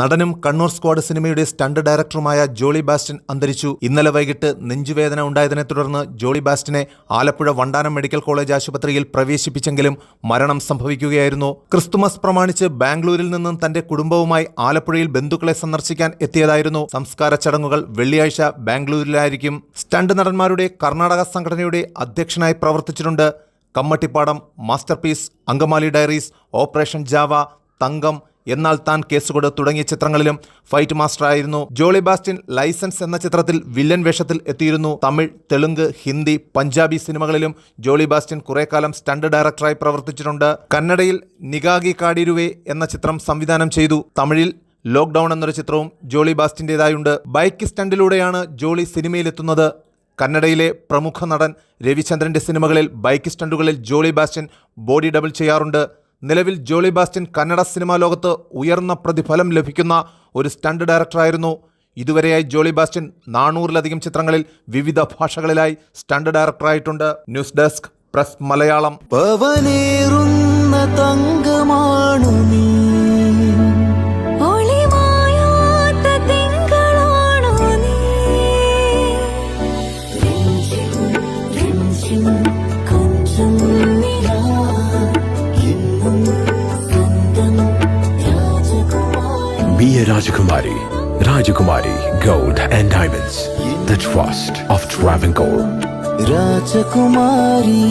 നടനും കണ്ണൂർ സ്ക്വാഡ് സിനിമയുടെ സ്റ്റണ്ട് ഡയറക്ടറുമായ ജോളി ബാസ്റ്റൻ അന്തരിച്ചു. ഇന്നലെ വൈകിട്ട് നെഞ്ചുവേദന ഉണ്ടായതിനെ തുടർന്ന് ജോളി ബാസ്റ്റനെ ആലപ്പുഴ വണ്ടാനം മെഡിക്കൽ കോളേജ് ആശുപത്രിയിൽ പ്രവേശിപ്പിച്ചെങ്കിലും മരണം സംഭവിക്കുകയായിരുന്നു. ക്രിസ്തുമസ് പ്രമാണിച്ച് ബാംഗ്ലൂരിൽ നിന്നും തന്റെ കുടുംബവുമായി ആലപ്പുഴയിൽ ബന്ധുക്കളെ സന്ദർശിക്കാൻ എത്തിയതായിരുന്നു. സംസ്കാര ചടങ്ങുകൾ വെള്ളിയാഴ്ച ബാംഗ്ലൂരിലായിരിക്കും. സ്റ്റണ്ട് നടന്മാരുടെ കർണാടക സംഘടനയുടെ അധ്യക്ഷനായി പ്രവർത്തിച്ചിട്ടുണ്ട്. Kammattipaadam, masterpiece, Angamaly diaries, operation Java, Thankam, എന്നാൽ താൻ കേസുകൊട് തുടങ്ങിയ ചിത്രങ്ങളിലും ഫൈറ്റ് മാസ്റ്ററായിരുന്നു. ജോളി ബാസ്റ്റൻ ലൈസൻസ് എന്ന ചിത്രത്തിൽ വില്ലൻ വേഷത്തിൽ എത്തിയിരുന്നു. തമിഴ്, തെലുങ്ക്, ഹിന്ദി, പഞ്ചാബി സിനിമകളിലും ജോളി ബാസ്റ്റൻ കുറേക്കാലം സ്റ്റണ്ട് ഡയറക്ടറായി പ്രവർത്തിച്ചിട്ടുണ്ട്. കന്നഡയിൽ നികാഗി കാടിരുവേ എന്ന ചിത്രം സംവിധാനം ചെയ്തു. തമിഴിൽ ലോക്ക്ഡൌൺ എന്നൊരു ചിത്രവും ജോളി ബാസ്റ്റിൻ്റെതായുണ്ട്. ബൈക്ക് സ്റ്റണ്ടിലൂടെയാണ് ജോളി സിനിമയിലെത്തുന്നത്. കന്നഡയിലെ പ്രമുഖ നടൻ രവിചന്ദ്രന്റെ സിനിമകളിൽ ബൈക്ക് സ്റ്റണ്ടുകളിൽ ജോളി ബാസ്റ്റൻ ബോഡി ഡബിൾ ചെയ്യാറുണ്ട്. നിലവിൽ ജോളി ബാസ്റ്റൻ കന്നഡ സിനിമാ ലോകത്ത് ഉയർന്ന പ്രതിഫലം ലഭിക്കുന്ന ഒരു സ്റ്റണ്ട് ഡയറക്ടറായിരുന്നു. ഇതുവരെയായി ജോളി ബാസ്റ്റൻ 400-ലധികം ചിത്രങ്ങളിൽ വിവിധ ഭാഷകളിലായി സ്റ്റണ്ട് ഡയറക്ടറായിട്ടുണ്ട്. News desk, press Malayalam. Be a Rajakumari. Rajakumari Gold and Diamonds. The trust of Travancore. Rajakumari.